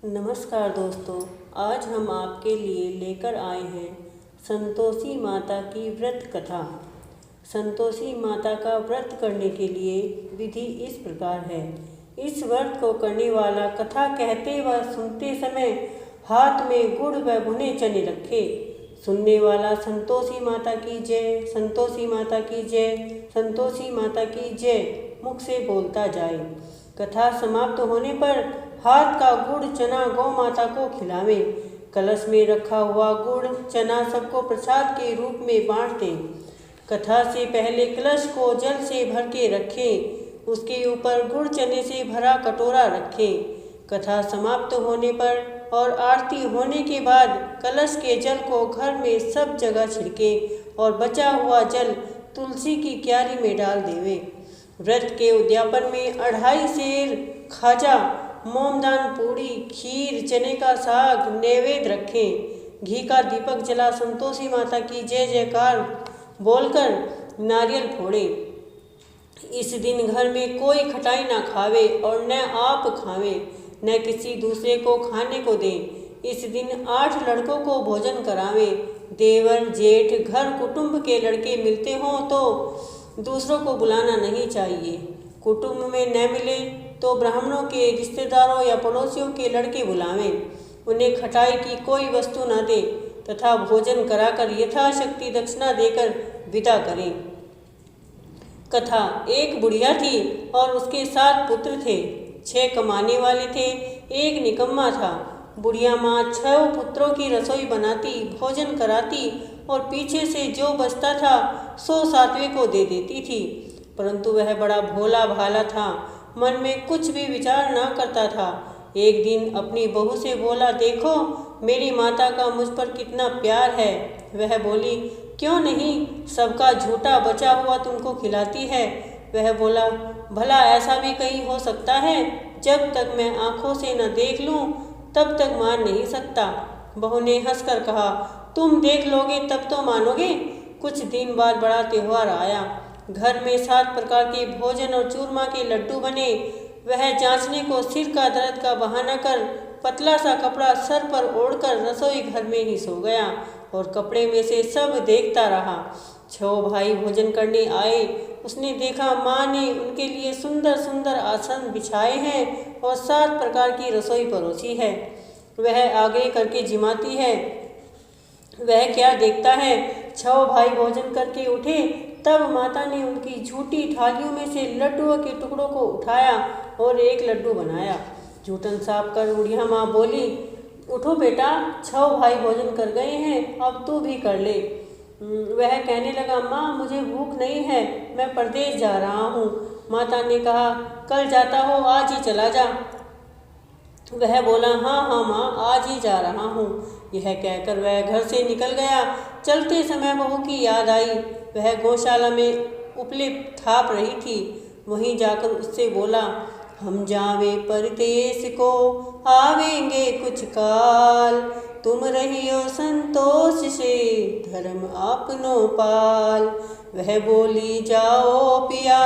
नमस्कार दोस्तों, आज हम आपके लिए लेकर आए हैं संतोषी माता की व्रत कथा। संतोषी माता का व्रत करने के लिए विधि इस प्रकार है। इस व्रत को करने वाला कथा कहते व सुनते समय हाथ में गुड़ व भुने चने रखे। सुनने वाला संतोषी माता की जय, संतोषी माता की जय, संतोषी माता की जय मुख से बोलता जाए। कथा समाप्त होने पर हाथ का गुड़ चना गौ माता को खिलावें। कलश में रखा हुआ गुड़ चना सबको प्रसाद के रूप में बांट दें। कथा से पहले कलश को जल से भर के रखें। उसके ऊपर गुड़ चने से भरा कटोरा रखें। कथा समाप्त होने पर और आरती होने के बाद कलश के जल को घर में सब जगह छिड़कें और बचा हुआ जल तुलसी की क्यारी में डाल देवें। व्रत के उद्यापन में 2.5 सेर खाजा, मोमदान पूड़ी, खीर, चने का साग नैवेद्य रखें। घी का दीपक जला संतोषी माता की जय जयकार बोलकर नारियल फोड़ें। इस दिन घर में कोई खटाई ना खावे और न आप खावें, न किसी दूसरे को खाने को दें। इस दिन 8 लड़कों को भोजन करावें। देवर जेठ घर कुटुंब के लड़के मिलते हों तो दूसरों को बुलाना नहीं चाहिए। कुटुंब में न मिले तो ब्राह्मणों के रिश्तेदारों या पड़ोसियों के लड़के बुलावें। उन्हें खटाई की कोई वस्तु न दें तथा भोजन कराकर यथाशक्ति दक्षिणा देकर विदा करें। कथा। एक बुढ़िया थी और उसके 7 पुत्र थे। 6 कमाने वाले थे, 1 निकम्मा था। बुढ़िया माँ 6 पुत्रों की रसोई बनाती, भोजन कराती और पीछे से जो बचता था सो 7वें को दे देती थी। परंतु वह बड़ा भोला भाला था, मन में कुछ भी विचार न करता था। एक दिन अपनी बहू से बोला, देखो मेरी माता का मुझ पर कितना प्यार है। वह बोली, क्यों नहीं, सबका झूठा बचा हुआ तुमको खिलाती है। वह बोला, भला ऐसा भी कहीं हो सकता है? जब तक मैं आँखों से न देख लूँ तब तक मान नहीं सकता। बहू ने हंसकर कहा, तुम देख लोगे तब तो मानोगे। कुछ दिन बाद बड़ा त्योहार आया। घर में 7 प्रकार के भोजन और चूरमा के लड्डू बने। वह जांचने को सिर का दर्द का बहाना कर पतला सा कपड़ा सर पर ओढ़कर रसोई घर में ही सो गया और कपड़े में से सब देखता रहा। 6 भाई भोजन करने आए। उसने देखा माँ ने उनके लिए सुंदर सुंदर आसन बिछाए हैं और 7 प्रकार की रसोई परोसी है। वह आगे करके जिमाती है। वह क्या देखता है, 6 भाई भोजन करके उठे तब माता ने उनकी झूठी थालियों में से लड्डुओं के टुकड़ों को उठाया और 1 लड्डू बनाया। जूठन साफ कर बुढ़िया माँ बोली, उठो बेटा, 6 भाई भोजन कर गए हैं, अब तू भी कर ले। वह कहने लगा, माँ मुझे भूख नहीं है, मैं परदेश जा रहा हूँ। माता ने कहा, कल जाता हो आज ही चला जा। वह बोला, हाँ हाँ माँ, आज ही जा रहा हूँ। यह कहकर वह घर से निकल गया। चलते समय बहू की याद आई। वह गौशाला में उपले थाप रही थी। वहीं जाकर उससे बोला, हम जावे परदेश को, आवेंगे कुछ काल। तुम रहियो संतोष से, धर्म आपनो पाल। वह बोली, जाओ पिया,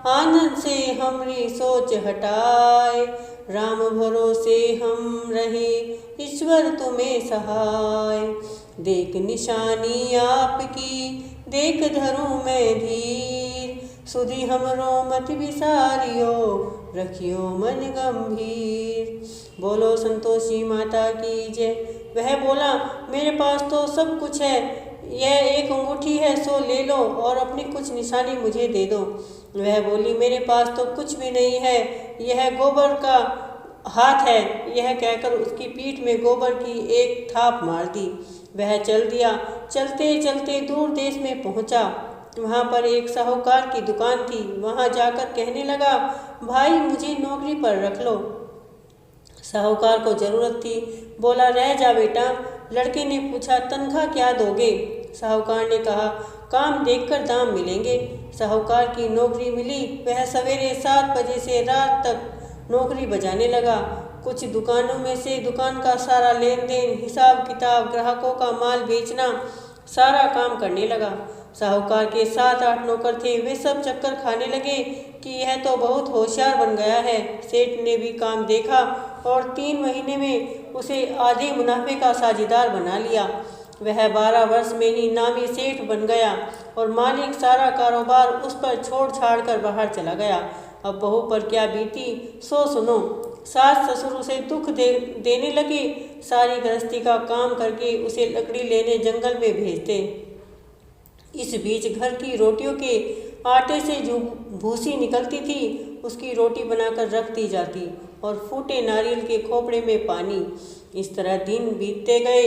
आनंद से हमरी सोच हटाए। राम भरोसे हम रहे, ईश्वर तुम्हें सहाय। देख निशानी आपकी, देख धरूं मैं धीर। सुधी हमरो मत विसारियो, रखियो मन गंभीर। बोलो संतोषी माता की जय। वह बोला, मेरे पास तो सब कुछ है, यह 1 अंगूठी है सो ले लो और अपनी कुछ निशानी मुझे दे दो। वह बोली, मेरे पास तो कुछ भी नहीं है, यह गोबर का हाथ है। यह कहकर उसकी पीठ में गोबर की 1 थाप मार दी। वह चल दिया। चलते चलते दूर देश में पहुंचा। वहां पर एक साहूकार की दुकान थी। वहां जाकर कहने लगा, भाई मुझे नौकरी पर रख लो। साहूकार को जरूरत थी। बोला, रह जा बेटा। लड़के ने पूछा, तनख्वाह क्या दोगे? साहूकार ने कहा, काम देखकर दाम मिलेंगे। साहूकार की नौकरी मिली। वह सवेरे 7 बजे से रात तक नौकरी बजाने लगा। कुछ दुकानों में से दुकान का सारा लेन देन, हिसाब किताब, ग्राहकों का माल बेचना, सारा काम करने लगा। साहूकार के 7-8 नौकर थे। वे सब चक्कर खाने लगे कि यह तो बहुत होशियार बन गया है। सेठ ने भी काम देखा और 3 महीने में उसे आधे मुनाफे का साझेदार बना लिया। वह 12 वर्ष में ही नामी सेठ बन गया और मालिक सारा कारोबार उस पर छोड़ छाड़ कर बाहर चला गया। अब बहू पर क्या बीती सो सुनो। सास ससुर उसे दुख देने लगे। सारी गृहस्थी का काम करके उसे लकड़ी लेने जंगल में भेजते। इस बीच घर की रोटियों के आटे से जो भूसी निकलती थी उसकी रोटी बनाकर रख दी जाती और फूटे नारियल के खोपड़े में पानी। इस तरह दिन बीतते गए।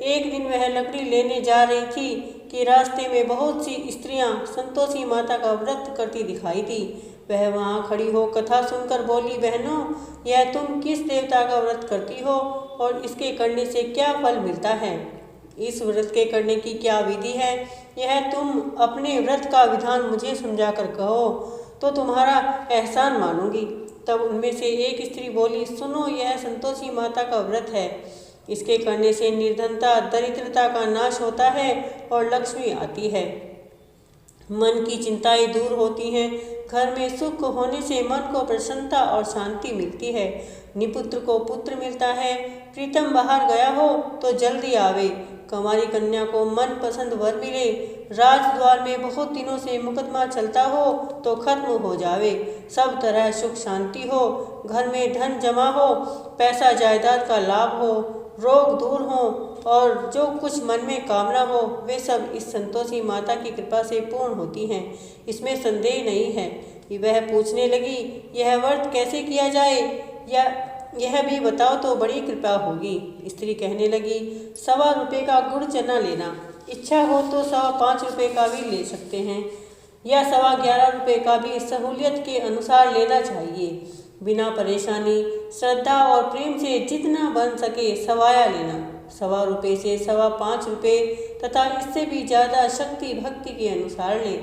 एक दिन वह लकड़ी लेने जा रही थी कि रास्ते में बहुत सी स्त्रियां संतोषी माता का व्रत करती दिखाई दी। वह वहां खड़ी हो कथा सुनकर बोली, बहनों, यह तुम किस देवता का व्रत करती हो और इसके करने से क्या फल मिलता है? इस व्रत के करने की क्या विधि है? यह तुम अपने व्रत का विधान मुझे समझाकर कहो तो तुम्हारा एहसान मानूंगी। तब उनमें से एक स्त्री बोली, सुनो, यह संतोषी माता का व्रत है। इसके करने से निर्धनता दरिद्रता का नाश होता है और लक्ष्मी आती है। मन की चिंताएं दूर होती हैं। घर में सुख होने से मन को प्रसन्नता और शांति मिलती है। निपुत्र को पुत्र मिलता है। प्रीतम बाहर गया हो तो जल्दी आवे। कुंवारी कन्या को मन पसंद वर मिले। राजद्वार में बहुत दिनों से मुकदमा चलता हो तो खत्म हो जावे। सब तरह सुख शांति हो। घर में धन जमा हो। पैसा जायदाद का लाभ हो। रोग दूर हो और जो कुछ मन में कामना हो वे सब इस संतोषी माता की कृपा से पूर्ण होती हैं। इसमें संदेह नहीं है। वह पूछने लगी, यह व्रत कैसे किया जाए या यह भी बताओ तो बड़ी कृपा होगी। स्त्री कहने लगी, 1.25 रुपये का गुड़ चना लेना। इच्छा हो तो 5.25 रुपये का भी ले सकते हैं या 11.25 रुपये का भी सहूलियत के अनुसार लेना चाहिए। बिना परेशानी, श्रद्धा और प्रेम से जितना बन सके सवाया लेना। 1.25 रुपये से 5.25 रुपये तथा इससे भी ज़्यादा शक्ति भक्ति के अनुसार ले।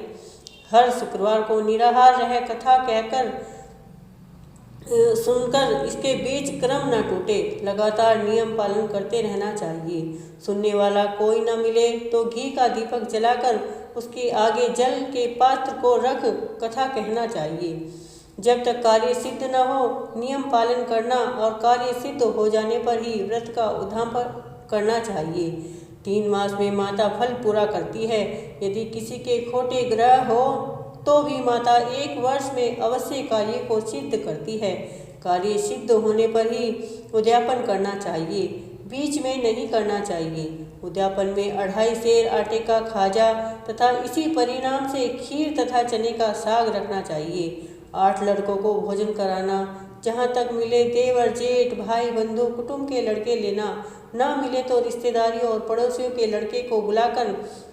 हर शुक्रवार को निराहार रह कथा कहकर सुनकर इसके बीच क्रम न टूटे। लगातार नियम पालन करते रहना चाहिए। सुनने वाला कोई न मिले तो घी का दीपक जलाकर उसके आगे जल के पात्र को रख कथा कहना चाहिए। जब तक कार्य सिद्ध न हो नियम पालन करना और कार्य सिद्ध हो जाने पर ही व्रत का उद्धाम करना चाहिए। 3 मास में माता फल पूरा करती है। यदि किसी के खोटे ग्रह हो तो भी माता 1 वर्ष में अवश्य कार्य को सिद्ध करती है। कार्य सिद्ध होने पर ही उद्यापन करना चाहिए, बीच में नहीं करना चाहिए। उद्यापन में 2.5 सेर आटे का खाजा तथा इसी परिणाम से खीर तथा चने का साग रखना चाहिए। 8 लड़कों को भोजन कराना। जहाँ तक मिले देवर जेठ भाई बंधु कुटुंब के लड़के लेना। न मिले तो रिश्तेदारियों और पड़ोसियों के लड़के को बुलाकर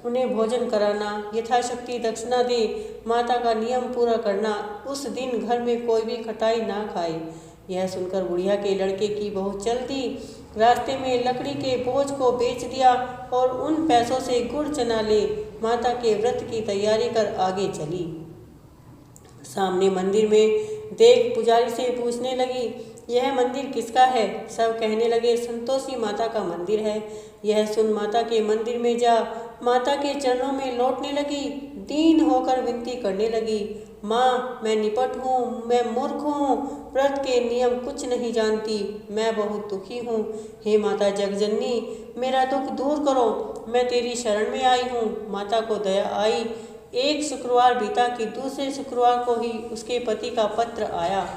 उन्हें भोजन कराना। यथाशक्ति दक्षिणा दे। माता का नियम पूरा करना। उस दिन घर में कोई भी खटाई ना खाए। यह सुनकर बुढ़िया के लड़के की बहू चल दी। रास्ते में लकड़ी के बोझ को बेच दिया और उन पैसों से गुड़ चना ले माता के व्रत की तैयारी कर आगे चली। सामने मंदिर में देख पुजारी से पूछने लगी, यह मंदिर किसका है? सब कहने लगे, संतोषी माता का मंदिर है। यह सुन माता के मंदिर में जा माता के चरणों में लौटने लगी। दीन होकर विनती करने लगी, माँ, मैं निपट हूँ, मैं मूर्ख हूँ, व्रत के नियम कुछ नहीं जानती, मैं बहुत दुखी हूँ। हे माता जगजननी, मेरा दुख दूर करो, मैं तेरी शरण में आई हूँ। माता को दया आई। एक शुक्रवार बीता कि दूसरे शुक्रवार को ही उसके पति का पत्र आया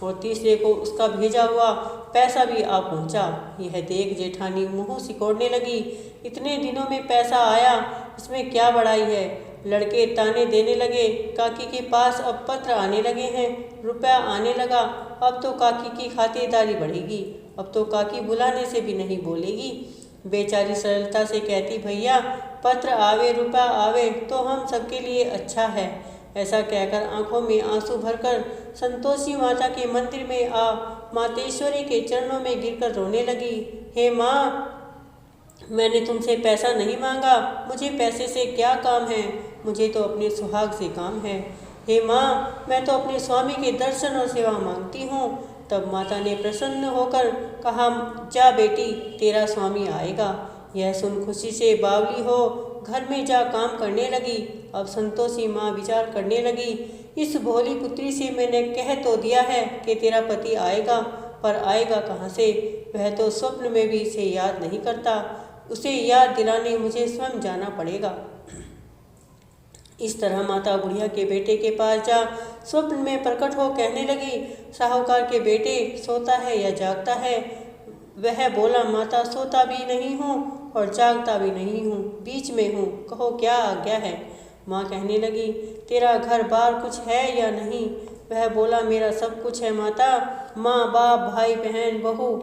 और तीसरे को उसका भेजा हुआ पैसा भी आ पहुंचा। यह देख जेठानी मुंह सिकोड़ने लगी, इतने दिनों में पैसा आया, इसमें क्या बड़ाई है? लड़के ताने देने लगे, काकी के पास अब पत्र आने लगे हैं, रुपया आने लगा, अब तो काकी की खातिरदारी बढ़ेगी, अब तो काकी बुलाने से भी नहीं बोलेगी। बेचारी सरलता से कहती, भैया पत्र आवे रुपया आवे तो हम सबके लिए अच्छा है। ऐसा कहकर आंखों में आंसू भरकर संतोषी माता के मंदिर में आ मातेश्वरी के चरणों में गिरकर रोने लगी। हे माँ, मैंने तुमसे पैसा नहीं मांगा, मुझे पैसे से क्या काम है, मुझे तो अपने सुहाग से काम है। हे माँ, मैं तो अपने स्वामी के दर्शन और सेवा मांगती हूँ। तब माता ने प्रसन्न होकर कहा, जा बेटी, तेरा स्वामी आएगा। यह सुन खुशी से बावली हो घर में जा काम करने लगी। अब संतोषी माँ विचार करने लगी, इस भोली पुत्री से मैंने कह तो दिया है कि तेरा पति आएगा, पर आएगा कहाँ से? वह तो स्वप्न में भी इसे याद नहीं करता। उसे याद दिलाने मुझे स्वयं जाना पड़ेगा। इस तरह माता बुढ़िया के बेटे के पास जा स्वप्न में प्रकट हो कहने लगी, साहूकार के बेटे, सोता है या जागता है? वह बोला, माता सोता भी नहीं हूँ और जागता भी नहीं हूँ, बीच में हूँ, कहो क्या आज्ञा है? माँ कहने लगी, तेरा घर बार कुछ है या नहीं? वह बोला, मेरा सब कुछ है माता, माँ बाप भाई बहन बहू,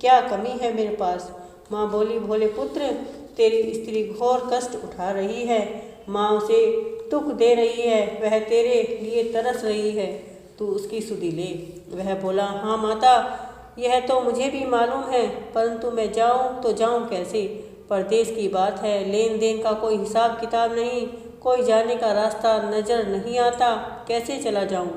क्या कमी है मेरे पास? माँ बोली, भोले पुत्र, तेरी स्त्री घोर कष्ट उठा रही है, माँ उसे दुख दे रही है, वह तेरे लिए तरस रही है, तू उसकी सुधि ले। वह बोला, हाँ माता, यह तो मुझे भी मालूम है, परंतु मैं जाऊँ तो जाऊँ कैसे? परदेश की बात है, लेन देन का कोई हिसाब किताब नहीं, कोई जाने का रास्ता नजर नहीं आता, कैसे चला जाऊँ?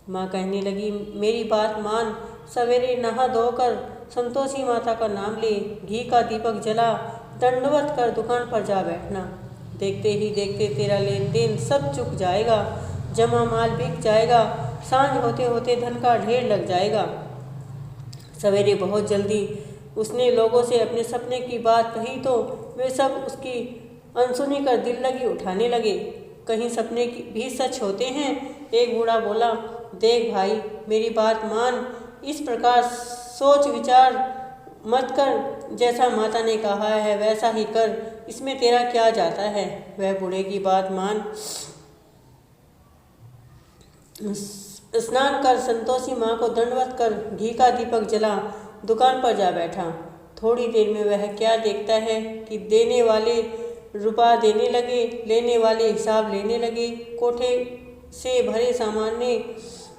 माँ कहने लगी, मेरी बात मान, सवेरे नहा धोकर संतोषी माता का नाम ले, घी का दीपक जला, दंडवत कर दुकान पर जा बैठना। देखते ही देखते तेरा लेन देन सब चुक जाएगा, जमा माल बिक जाएगा, सांझ होते होते धन का ढेर लग जाएगा। सवेरे बहुत जल्दी उसने लोगों से अपने सपने की बात कही तो वे सब उसकी अनसुनी कर दिल लगी उठाने लगे। कहीं सपने भी सच होते हैं? एक बूढ़ा बोला, देख भाई, मेरी बात मान, इस प्रकार सोच विचार मत कर, जैसा माता ने कहा है वैसा ही कर, इसमें तेरा क्या जाता है? वह बूढ़े की बात मान स्नान कर संतोषी माँ को दंडवत कर घी का दीपक जला दुकान पर जा बैठा। थोड़ी देर में वह क्या देखता है कि देने वाले रुपया देने लगे, लेने वाले हिसाब लेने लगे, कोठे से भरे सामान ने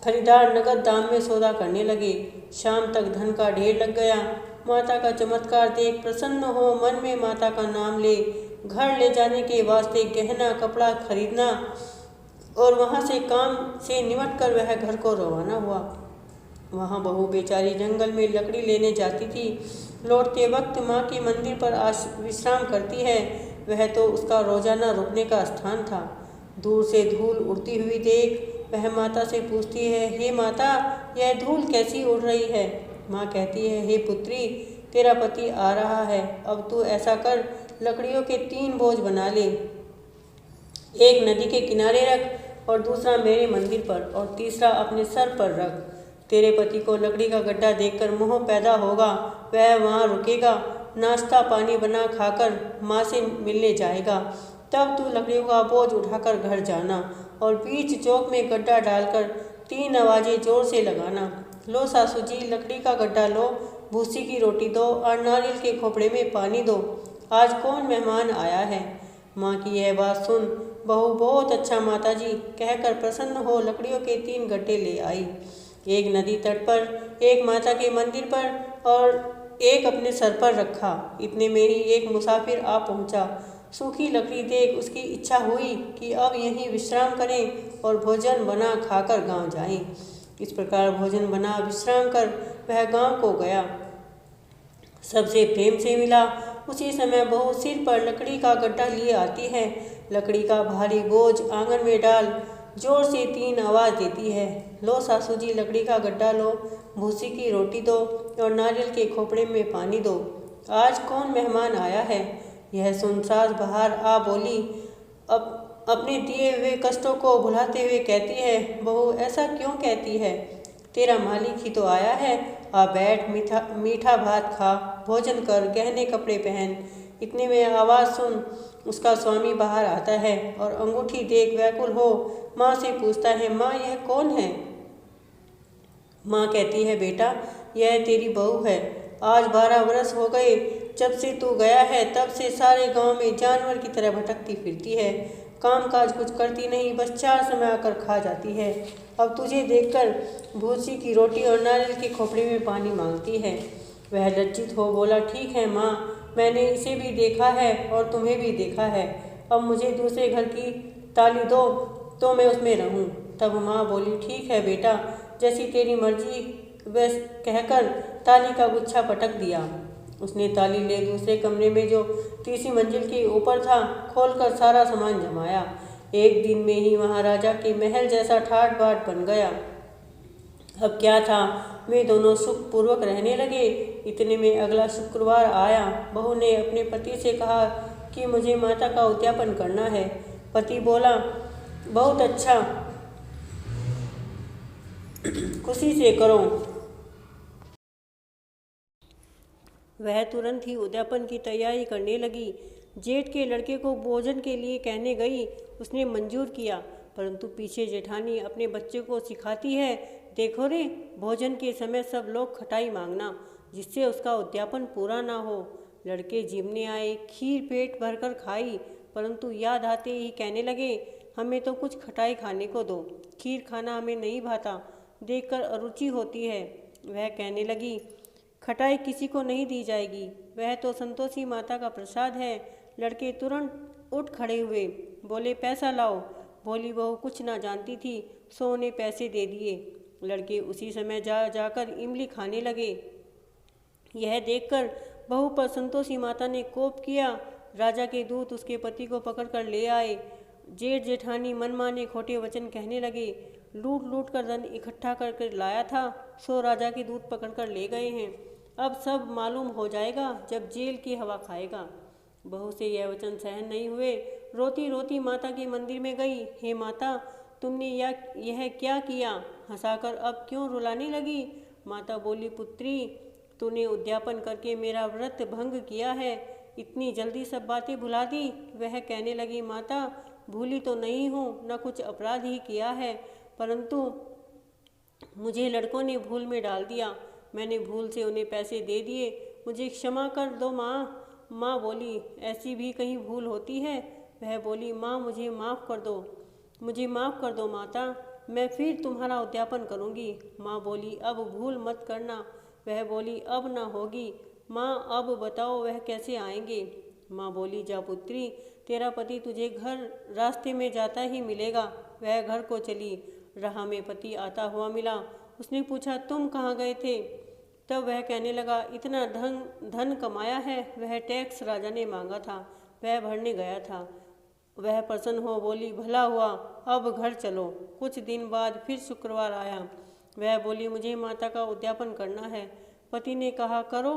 खरीदार नगद दाम में सौदा करने लगे। शाम तक धन का ढेर लग गया। माता का चमत्कार देख प्रसन्न हो मन में माता का नाम ले घर ले जाने के वास्ते गहना कपड़ा खरीदना और वहाँ से काम से निमट कर वह घर को रवाना हुआ। वहाँ बहू बेचारी जंगल में लकड़ी लेने जाती थी। लौटते वक्त माँ के मंदिर पर विश्राम करती है। वह तो उसका रोजाना रुकने का स्थान था। दूर से धूल उड़ती हुई देख वह माता से पूछती है, हे माता, यह धूल कैसी उड़ रही है? माँ कहती है, हे पुत्री, तेरा पति आ रहा है, अब तू ऐसा कर, लकड़ियों के 3 बोझ बना ले, एक नदी के किनारे रख और दूसरा मेरे मंदिर पर और तीसरा अपने सर पर रख। तेरे पति को लकड़ी का गड्ढा देखकर मोह पैदा होगा, वह वहाँ रुकेगा, नाश्ता पानी बना खाकर माँ से मिलने जाएगा। तब तू लकड़ियों का बोझ उठाकर घर जाना और बीच चौक में गड्ढा डालकर 3 आवाज़ें जोर से लगाना, लो सासू जी, लकड़ी का गड्ढा लो, भूसी की रोटी दो और नारियल के खोपड़े में पानी दो, आज कौन मेहमान आया है? माँ की यह बात सुन बहू बहुत अच्छा माता जी कहकर प्रसन्न हो लकड़ियों के 3 गड्ढे ले आई। एक नदी तट पर, एक माता के मंदिर पर और एक अपने सर पर रखा। इतने में ही एक मुसाफिर आ पहुँचा। सूखी लकड़ी देख उसकी इच्छा हुई कि अब यहीं विश्राम करें और भोजन बना खाकर गांव जाएं। इस प्रकार भोजन बना विश्राम कर वह गांव को गया। सबसे प्रेम से मिला। उसी समय बहू सिर पर लकड़ी का गड्ढा लिए आती है। लकड़ी का भारी बोझ आंगन में डाल जोर से 3 आवाज़ देती है, लो सासू जी, लकड़ी का गड्ढा लो, भूसी की रोटी दो और नारियल के खोपड़े में पानी दो, आज कौन मेहमान आया है? यह सुन सास बाहर आ बोली, अब अपने दिए हुए कष्टों को भुलाते हुए कहती है, बहू ऐसा क्यों कहती है? तेरा मालिक ही तो आया है, आ बैठ, मीठा भात खा, भोजन कर, गहने कपड़े पहन। इतने में आवाज़ सुन उसका स्वामी बाहर आता है और अंगूठी देख व्याकुल हो माँ से पूछता है, माँ यह कौन है? माँ कहती है, बेटा यह तेरी बहू है, आज 12 वर्ष हो गए जब से तू गया है, तब से सारे गांव में जानवर की तरह भटकती फिरती है, काम काज कुछ करती नहीं, बस 4 समय आकर खा जाती है। अब तुझे देखकर भूसी की रोटी और नारियल के खोपड़े में पानी मांगती है। वह लज्जित हो बोला, ठीक है माँ, मैंने इसे भी देखा है और तुम्हें भी देखा है, अब मुझे दूसरे घर की ताली दो तो मैं उसमें रहूं। तब माँ बोली, ठीक है बेटा, जैसी तेरी मर्जी, वैस कहकर ताली का गुच्छा पटक दिया। उसने ताली ले दूसरे कमरे में जो तीसरी मंजिल के ऊपर था खोलकर सारा सामान जमाया। एक दिन में ही महाराजा के महल जैसा ठाट बाट बन गया। अब क्या था, वे दोनों सुखपूर्वक रहने लगे। इतने में अगला शुक्रवार आया। बहू ने अपने पति से कहा कि मुझे माता का उद्यापन करना है। पति बोला, बहुत अच्छा, खुशी से करो। वह तुरंत ही उद्यापन की तैयारी करने लगी। जेठ के लड़के को भोजन के लिए कहने गई। उसने मंजूर किया, परंतु पीछे जेठानी अपने बच्चे को सिखाती है, देखो रे, भोजन के समय सब लोग खटाई मांगना, जिससे उसका उद्यापन पूरा ना हो। लड़के जिमने आए, खीर पेट भरकर खाई, परंतु याद आते ही कहने लगे, हमें तो कुछ खटाई खाने को दो, खीर खाना हमें नहीं भाता, देखकर अरुचि होती है। वह कहने लगी, खटाई किसी को नहीं दी जाएगी, वह तो संतोषी माता का प्रसाद है। लड़के तुरंत उठ खड़े हुए, बोले, पैसा लाओ। भोली बहू कुछ ना जानती थी, सो उन्हें पैसे दे दिए। लड़के उसी समय जाकर इमली खाने लगे। यह देखकर बहू पर संतोषी माता ने कोप किया। राजा के दूत उसके पति को पकड़कर ले आए। जेठ जेठानी मनमाने खोटे वचन कहने लगे। लूट लूट कर धन इकट्ठा करके लाया था, सो राजा के दूत पकड़कर ले गए हैं। अब सब मालूम हो जाएगा जब जेल की हवा खाएगा। बहू से यह वचन सहन नहीं हुए। रोती रोती माता के मंदिर में गई। हे माता, तुमने यह क्या किया? हंसाकर अब क्यों रुलाने लगी? माता बोली, पुत्री, तूने उद्यापन करके मेरा व्रत भंग किया है, इतनी जल्दी सब बातें भुला दी। वह कहने लगी, माता, भूली तो नहीं हूँ, न कुछ अपराध ही किया है, परंतु मुझे लड़कों ने भूल में डाल दिया। मैंने भूल से उन्हें पैसे दे दिए, मुझे क्षमा कर दो माँ। माँ बोली, ऐसी भी कहीं भूल होती है? वह बोली, माँ, मुझे माफ़ कर दो, मुझे माफ़ कर दो माता, मैं फिर तुम्हारा उद्यापन करूँगी। माँ बोली, अब भूल मत करना। वह बोली, अब ना होगी। माँ, अब बताओ वह कैसे आएंगे? माँ बोली, जा पुत्री, तेरा पति तुझे घर रास्ते में जाता ही मिलेगा। वह घर को चली। राह में पति आता हुआ मिला। उसने पूछा, तुम कहाँ गए थे? तब वह कहने लगा, इतना धन कमाया है, वह टैक्स राजा ने मांगा था, वह भरने गया था। वह प्रसन्न हो बोली, भला हुआ, अब घर चलो। कुछ दिन बाद फिर शुक्रवार आया। वह बोली, मुझे माता का उद्यापन करना है। पति ने कहा, करो।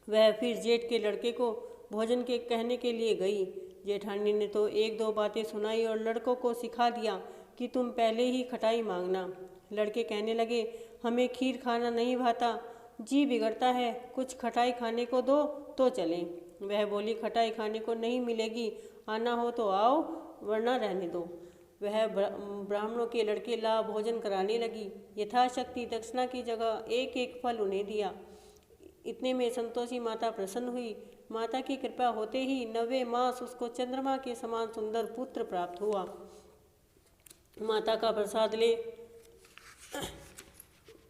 वह फिर जेठ के लड़के को भोजन के कहने के लिए गई। जेठानी ने तो एक दो बातें सुनाई और लड़कों को सिखा दिया कि तुम पहले ही खटाई मांगना। लड़के कहने लगे, हमें खीर खाना नहीं भाता, जी बिगड़ता है, कुछ खटाई खाने को दो तो चलें। वह बोली, खटाई खाने को नहीं मिलेगी, आना हो तो आओ, वरना रहने दो। वह ब्राह्मणों के लड़के ला भोजन कराने लगी। यथाशक्ति दक्षिणा की जगह एक एक फल उन्हें दिया। इतने में संतोषी माता प्रसन्न हुई। माता की कृपा होते ही 9वें मास उसको चंद्रमा के समान सुंदर पुत्र प्राप्त हुआ। माता का प्रसाद ले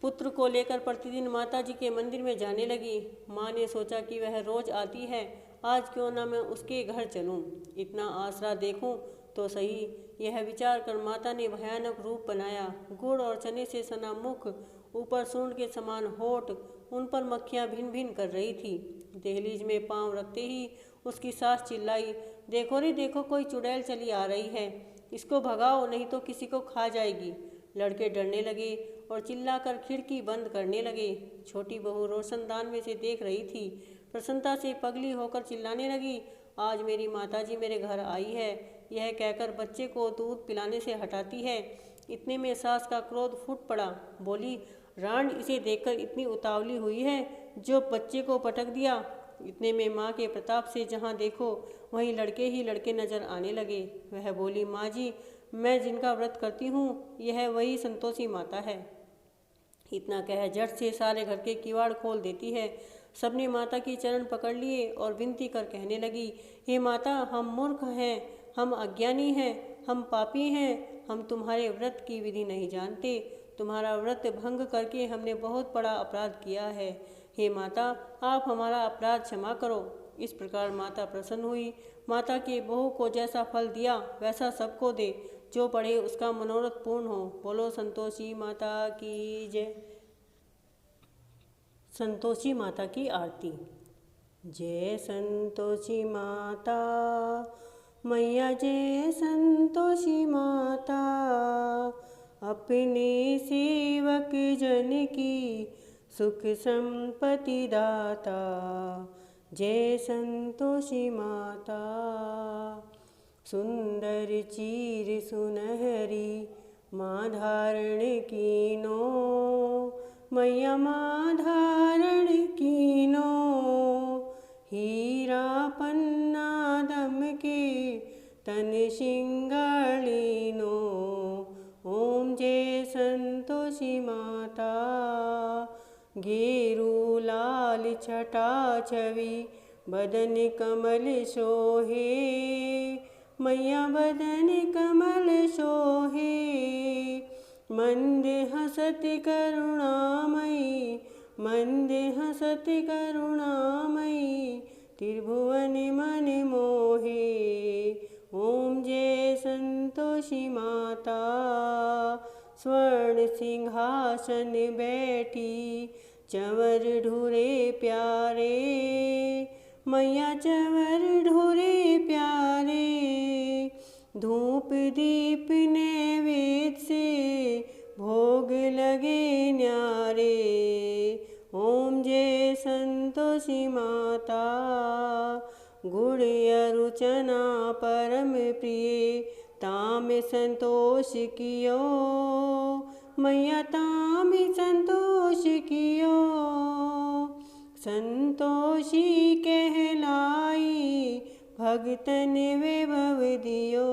पुत्र को लेकर प्रतिदिन माता जी के मंदिर में जाने लगी। माँ ने सोचा कि वह रोज आती है, आज क्यों ना मैं उसके घर चलूं, इतना आसरा देखूं तो सही। यह विचार कर माता ने भयानक रूप बनाया। गुड़ और चने से सना मुख, ऊपर सूंड के समान होठ, उन पर मक्खियाँ भिन भिन कर रही थी। दहलीज में पांव रखते ही उसकी सास चिल्लाई, देखो रे देखो, कोई चुड़ैल चली आ रही है, इसको भगाओ नहीं तो किसी को खा जाएगी। लड़के डरने लगे और चिल्लाकर खिड़की बंद करने लगे। छोटी बहू रोशनदान में से देख रही थी। प्रसन्नता से पगली होकर चिल्लाने लगी, आज मेरी माताजी मेरे घर आई है, यह कहकर बच्चे को दूध पिलाने से हटाती है। इतने में सास का क्रोध फूट पड़ा। बोली, रांड इसे देखकर इतनी उतावली हुई है जो बच्चे को पटक दिया। इतने में माँ के प्रताप से जहाँ देखो वहीं लड़के ही लड़के नजर आने लगे। वह बोली, माँ जी, मैं जिनका व्रत करती हूँ यह वही संतोषी माता है। इतना कह झट से सारे घर के किवाड़ खोल देती है। सबने माता की चरण पकड़ लिए और विनती कर कहने लगी, हे माता, हम मूर्ख हैं, हम अज्ञानी हैं, हम पापी हैं, हम तुम्हारे व्रत की विधि नहीं जानते, तुम्हारा व्रत भंग करके हमने बहुत बड़ा अपराध किया है। हे माता, आप हमारा अपराध क्षमा करो। इस प्रकार माता प्रसन्न हुई। माता के बहू को जैसा फल दिया वैसा सबको दे, जो पढ़े उसका मनोरथ पूर्ण हो। बोलो संतोषी माता की जय। संतोषी माता की आरती। जय संतोषी माता, मैया जय संतोषी माता, अपने सेवक जन की सुख संपत्ति दाता। जय संतोषी माता। सुंदर चीर सुनहरी माँ धारण कीनो, मैया माँ धारण कीनो। हीरा पन्ना दम के तन सिंगालीनो। ओम जय संतोषी माता। गेरू लाल छटा छवि बदन कमल सोहे, मैया बदन कमल सोहे। मंद हसत करुणामयी, मंद हसत करुणामयी, त्रिभुवन मन मोहे। ओम जय संतोषी माता। स्वर्ण सिंहासन बैठी चंवर ढूरे प्यारे, मैया चंवर ढूरे प्यारे। धूप दीप नैवेद्य से भोग लगे न्यारे। ओम जय संतोषी माता। गुड़ अरुचना परम प्रिय ताम संतोष कियो, मैया ताम संतोष कियो। संतोषी कहलाई भगतन वैभव दियो।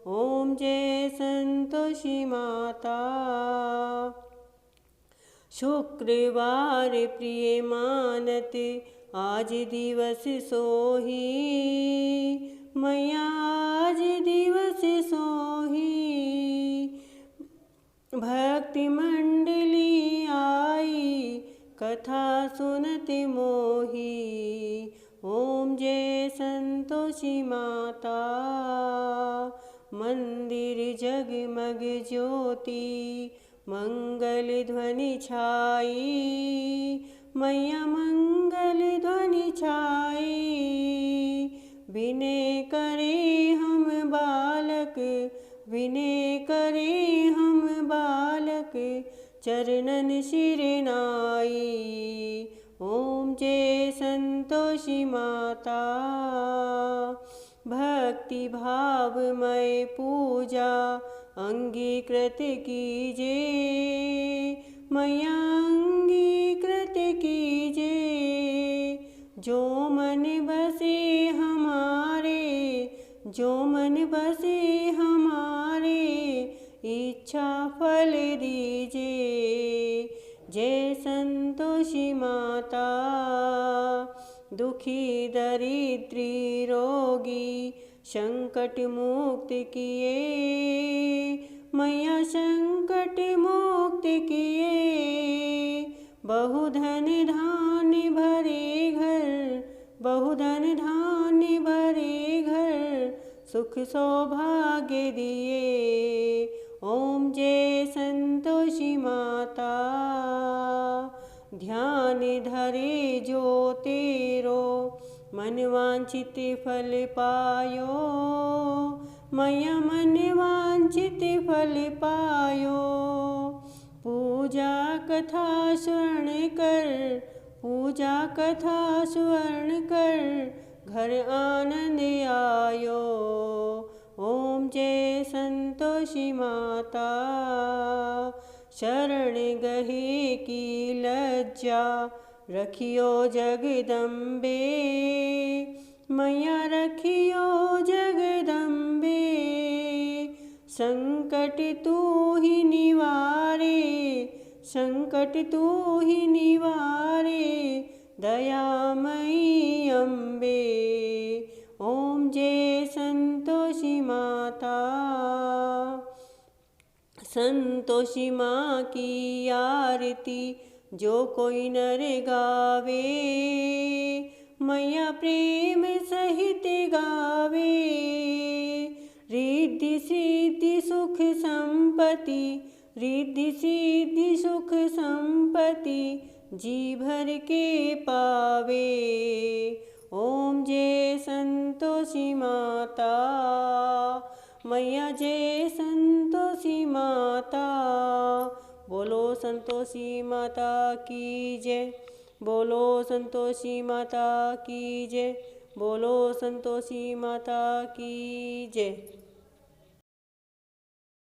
ओम जय संतोषी माता। शुक्रवार प्रिय मानत आज दिवस सोही, मैया आज दिवस सोही। भक्ति मंडली आई कथा सुनत मोही। ओम जय संतोषी माता। मंदिर जगमग ज्योति मंगल ध्वनि छाई, मैया मंगल ध्वनि छाई। विनय करे हम बालक, विनय करे हम बालक, चरणन सिर नाई। ओम जय संतोषी माता। भक्ति भावमय पूजा अंगीकृत कीजे, मैया अंगीकृत कीजे। जो मन बसे हमारे, जो मन बसे हमारे, इच्छा फल दीजे। जय संतोषी माता। दुखी दरिद्री रोगी संकट मुक्त किए, मैया संकट मुक्त किए। बहुधन धान्य भरे घर, बहुधन धान्य भरे घर, सुख सौभाग्य दिए। ओम जय संतोषी माता। ध्यान धरे जो तेरो मन वांछित फल पायो, मैया मन वांछित फल पायो। पूजा कथा स्वर्ण कर, पूजा कथा स्वर्ण कर, घर आनंद आयो। ओम जय संतोषी माता। शरण गहे की लज्जा रखियो जगदम्बे, मैया रखियो जगदम्बे। संकट तू ही निवारे, संकट तू ही निवारे, दयामयी अम्बे। ओम जय संतोषी माता। संतोषी माँ की आरती जो कोई नर गावे, मैया प्रेम सहित गावे। रिद्धि सिद्धि सुख संपत्ति, रिद्धि सिद्धि सुख संपत्ति, जी भर के पावे। ओम जय संतोषी माता, मैया जय संतोषी माता। बोलो संतोषी माता की जय, बोलो संतोषी माता की जय, बोलो संतोषी माता की जय।